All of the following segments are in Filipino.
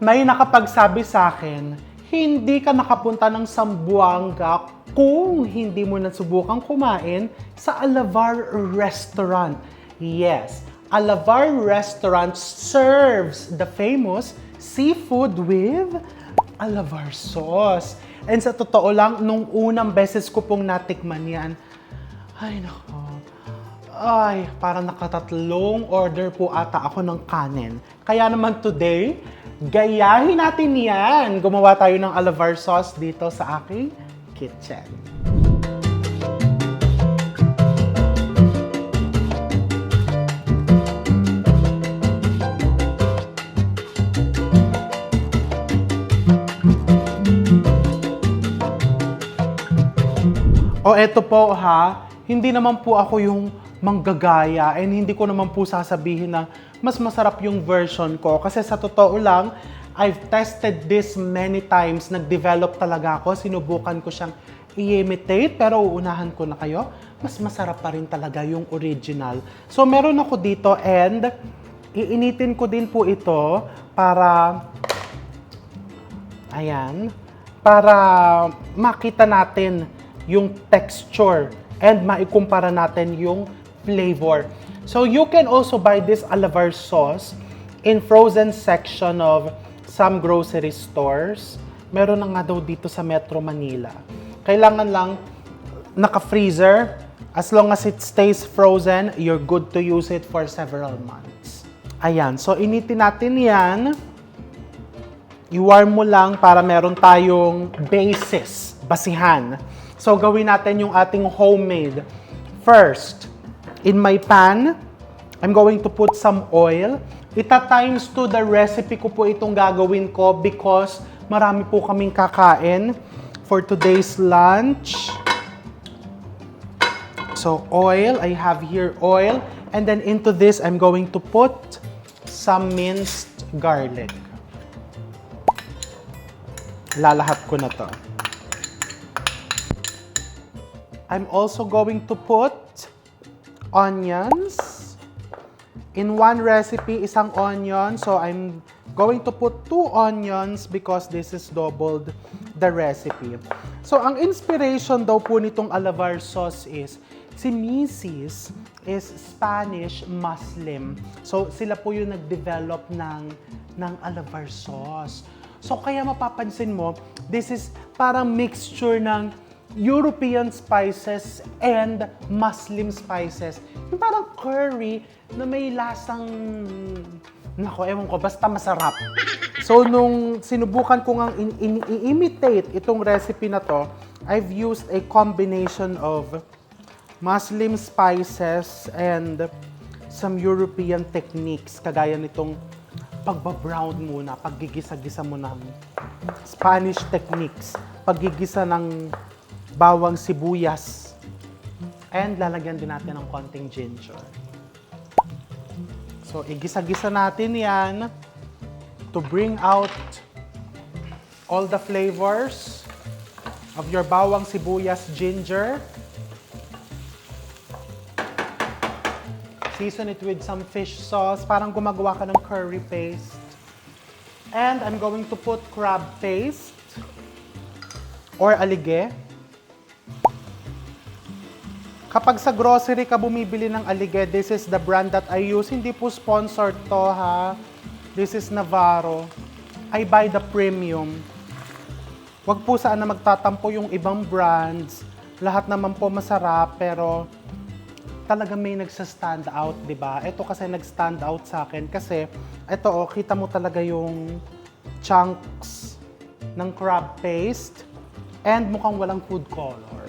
May nakapagsabi sa akin, hindi ka nakapunta ng Zamboanga kung hindi mo nasubukan kumain sa Alavar Restaurant. Yes, Alavar Restaurant serves the famous seafood with Alavar sauce. And sa totoo lang, nung unang beses ko pong natikman yan, ay nako, ay, parang nakatatlong order po ata ako ng kanin. Kaya naman today, gayahin natin yan. Gumawa tayo ng Alavar sauce dito sa aking kitchen. O eto po ha, hindi naman po ako yung manggagaya and hindi ko naman po sasabihin na mas masarap yung version ko. Kasi sa totoo lang, I've tested this many times. Nag-develop talaga ako. Sinubukan ko siyang i-imitate pero uunahan ko na kayo. Mas masarap pa rin talaga yung original. So meron ako dito and iinitin ko din po ito para, ayan, para makita natin yung texture and maikumpara natin yung flavor. So you can also buy this Alavar sauce in frozen section of some grocery stores. Meron na nga daw dito sa Metro Manila. Kailangan lang naka-freezer. As long as it stays frozen, you're good to use it for several months. Ayan, so initin natin yan. I-warm mo lang para meron tayong basis, basihan. So gawin natin yung ating homemade. First, in my pan, I'm going to put some oil. Ita-times 2 the recipe ko po itong gagawin ko because marami po kaming kakain for today's lunch. So oil, I have here oil. And then into this, I'm going to put some minced garlic. Lalahap ko na to. I'm also going to put onions. In one recipe, isang onion. So I'm going to put 2 onions because this is doubled the recipe. So ang inspiration daw po nitong Alavar sauce is, si Mrs. is Spanish Muslim. So sila po yung nag-develop ng Alavar sauce. So kaya mapapansin mo, this is parang mixture ng European spices and Muslim spices. Yung parang curry na may lasang, nako, ewan ko, basta masarap. So, nung sinubukan ko ngang i-imitate itong recipe na to, I've used a combination of Muslim spices and some European techniques, kagaya nitong pagbabrown muna, paggigisa-gisa mo ng Spanish techniques, paggigisa ng bawang sibuyas, and lalagyan din natin ng konting ginger. So, igisa-gisa natin yan to bring out all the flavors of your bawang sibuyas, ginger. Season it with some fish sauce, parang gumagawa ka ng curry paste. And I'm going to put crab paste or alige. Kapag sa grocery ka bumibili ng alige, this is the brand that I use. Hindi po sponsored to ha. This is Navarro. I buy the premium. Wag po sana magtatampo yung ibang brands. Lahat naman po masarap, pero talaga may nagsa-stand out, di ba? Ito kasi nag-stand out sa akin kasi ito, oh, kita mo talaga yung chunks ng crab paste and mukhang walang food color.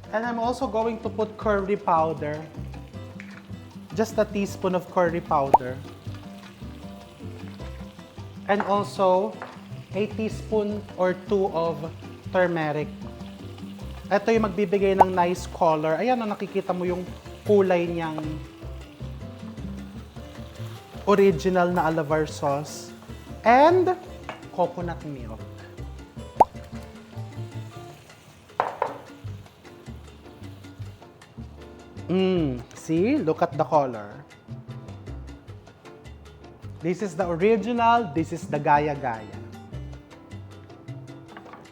And I'm also going to put curry powder. Just a teaspoon of curry powder. And also, a teaspoon or 2 of turmeric. Ito yung magbibigay ng nice color. Ayan, nakikita mo yung kulay niyang original na Alavar sauce. And coconut milk. See? Look at the color. This is the original, this is the gaya-gaya.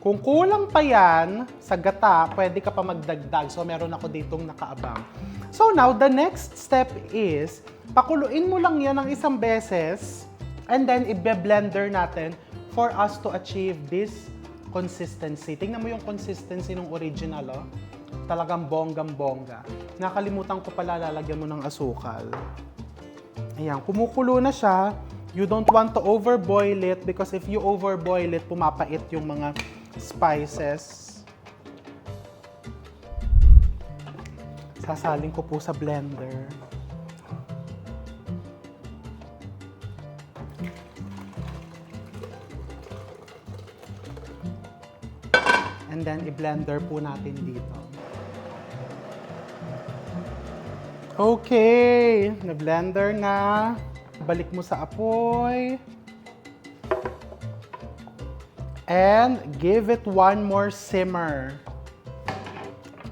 Kung kulang pa yan sa gata, pwede ka pa magdagdag. So, meron ako ditong nakaabang. So, now, the next step is, pakuluin mo lang yan ng isang beses and then i-blender natin for us to achieve this consistency. Tingnan mo yung consistency ng original, oh. Talagang bonggang-bongga. Nakalimutan ko pala, lalagyan mo ng asukal. Ayan, kumukulo na siya. You don't want to overboil it because if you overboil it, pumapait yung mga spices. Sasaling ko po sa blender. And then, i-blender po natin dito. Okay, na-blender na. Balik mo sa apoy. And give it one more simmer.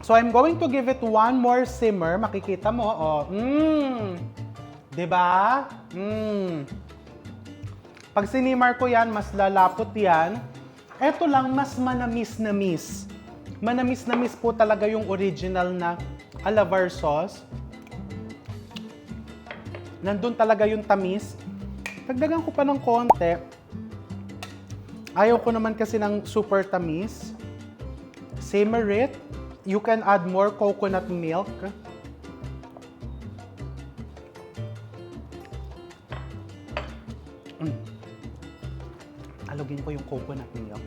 So I'm going to give it one more simmer. Makikita mo, oh. Diba? Pag sinimmer ko yan, mas lalapot yan. Eto lang, mas manamis-namis. Manamis-namis po talaga yung original na alabar sauce. Nandun talaga yung tamis. Dagdagan ko pa ng konti. Ayaw ko naman kasi ng super tamis. Simmer it. You can add more coconut milk. Alugin ko yung coconut milk.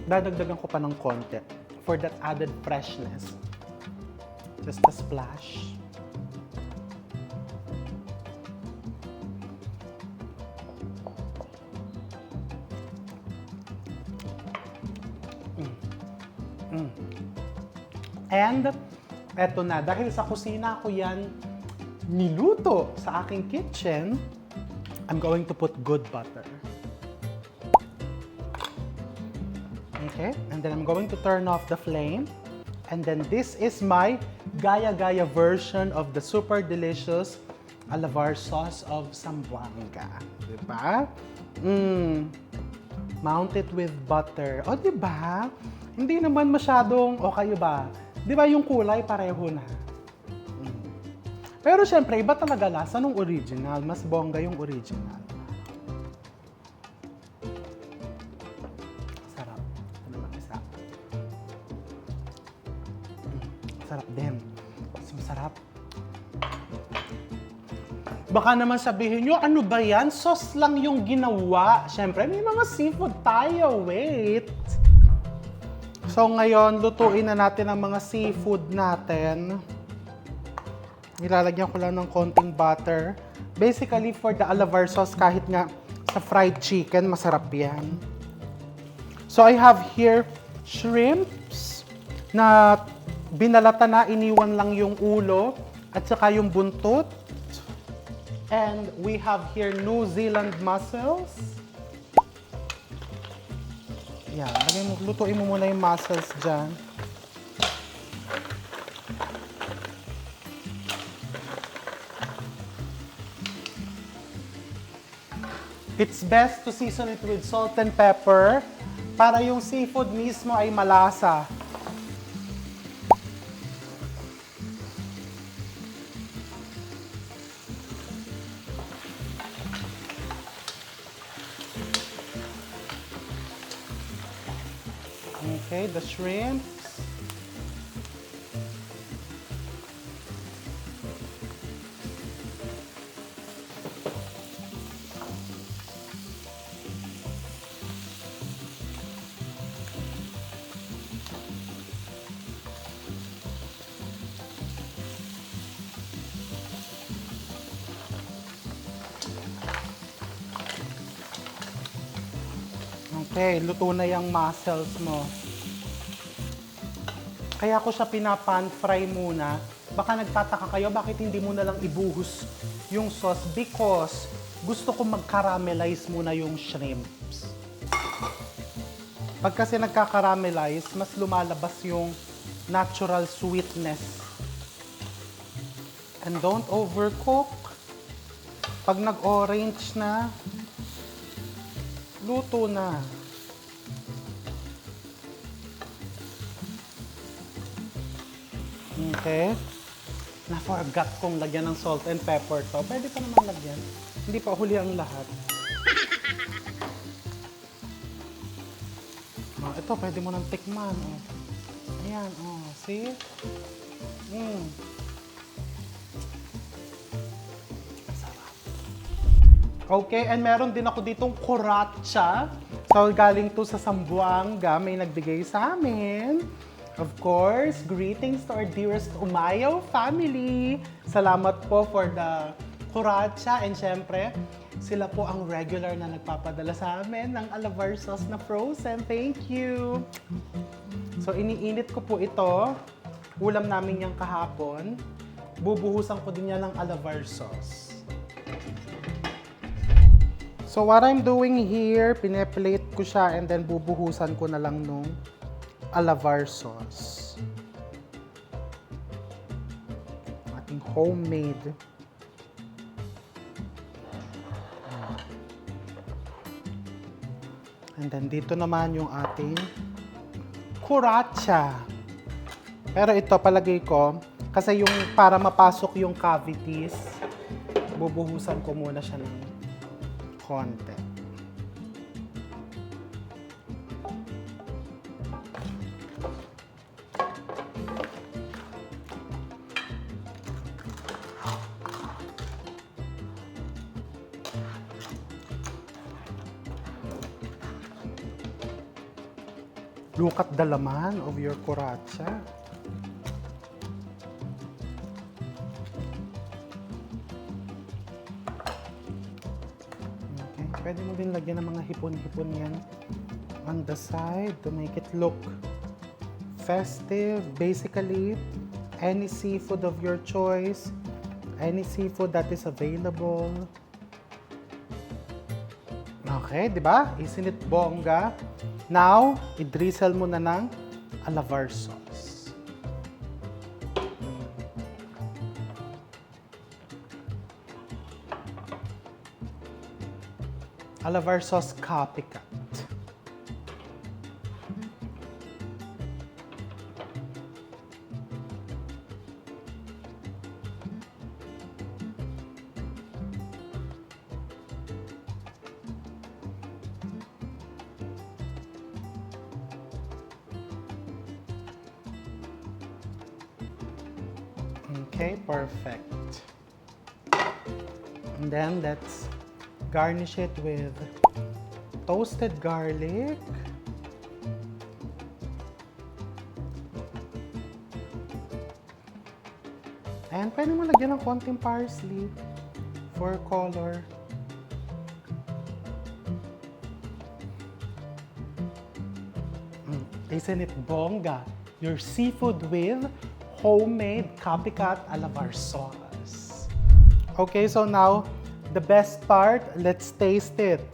Dadagdagan ko pa ng konti for that added freshness. Just a splash. And, eto na, dahil sa kusina ko yan niluto sa aking kitchen, I'm going to put good butter. Okay, and then I'm going to turn off the flame. And then this is my gaya-gaya version of the super delicious alabar sauce of Zamboanga. Diba? Mount it with butter. O, diba? Hindi naman masyadong, o kayo ba? Di ba yung kulay pareho na? Pero syempre, iba talaga lasa ng original. Mas bongga yung original. Sarap. Ito naman isa. Sarap din. Masarap. Baka naman sabihin nyo, ano ba yan? Sauce lang yung ginawa. Syempre, may mga seafood tayo. Wait. So ngayon, lutuin na natin ang mga seafood natin. Nilalagyan ko lang ng konting butter. Basically, for the alabar sauce, kahit nga sa fried chicken, masarap yan. So I have here shrimps na binalata na, iniwan lang yung ulo at saka yung buntot. And we have here New Zealand mussels. Yan, lutuin mo muna yung mussels dyan. It's best to season it with salt and pepper para yung seafood mismo ay malasa. Okay, the shrimps. Okay, luto na yung mussels mo. Kaya ko siya pinapan fry muna. Baka nagtataka kayo, bakit hindi mo na lang ibuhos yung sauce? Because gusto ko mag-caramelize muna yung shrimps. Pag kasi nagka-caramelize, mas lumalabas yung natural sweetness And don't overcook. Pag nag-orange na, luto na. Okay. Na-forgot kong lagyan ng salt and pepper to. Pwede pa naman lagyan. Hindi pa huli ang lahat. Oh, ito, pwede mo nang tikman. Oh. Ayan, oh. See? Sarap. Okay, and meron din ako ditong kuratsa. So, galing to sa Zamboanga. May nagbigay sa amin. Of course, greetings to our dearest Umayaw family. Salamat po for the kuratsa. And syempre, sila po ang regular na nagpapadala sa amin ng alabar sauce na frozen. Thank you! So, iniinit ko po ito. Ulam namin yung kahapon. Bubuhusan ko din yan ng alabar sauce. So, what I'm doing here, pine-plate ko siya and then bubuhusan ko na lang nung alabar sauce. Ating homemade. And then dito naman yung ating kuratsa. Pero ito palagay ko, kasi yung para mapasok yung cavities, bubuhusan ko muna siya ng konti. Look at the laman of your kuratsa. Okay, pwede mo din lagyan ng mga hipon-hipon yan on the side to make it look festive. Basically, any seafood of your choice, any seafood that is available. Okay, di ba? Isn't it bongga? Now, i-drizzle mo na ng alabar sauce. Alabar sauce copycat. Okay, perfect. And then let's garnish it with toasted garlic. And pwede mo lagyan ng konting parsley for color. Isn't it bongga? Your seafood with homemade copycat alabar sauce. Okay, so now, the best part, let's taste it.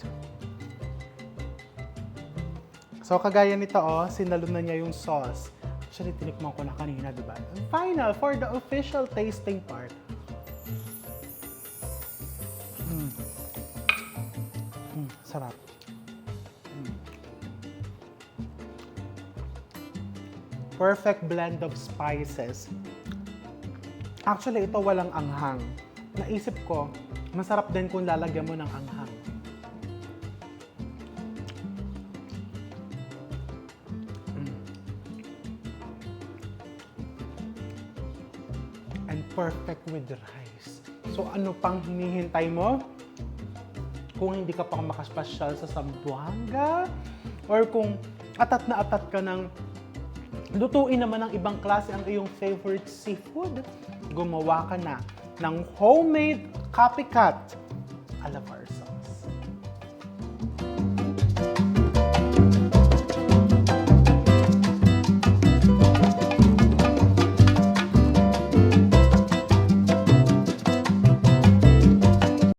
So, kagaya nito, oh, sinalo na niya yung sauce. Actually, tinikman ko na kanina, di ba? And final, for the official tasting part. Sarap. Perfect blend of spices. Actually, ito walang anghang. Naisip ko, masarap din kung lalagyan mo ng anghang. And perfect with rice. So ano pang hinihintay mo? Kung hindi ka pa makaspasyal sa Zamboanga, or kung atat na atat ka ng lutuin naman ng ibang klase ang iyong favorite seafood, gumawa ka na ng homemade copycat alabar sauce.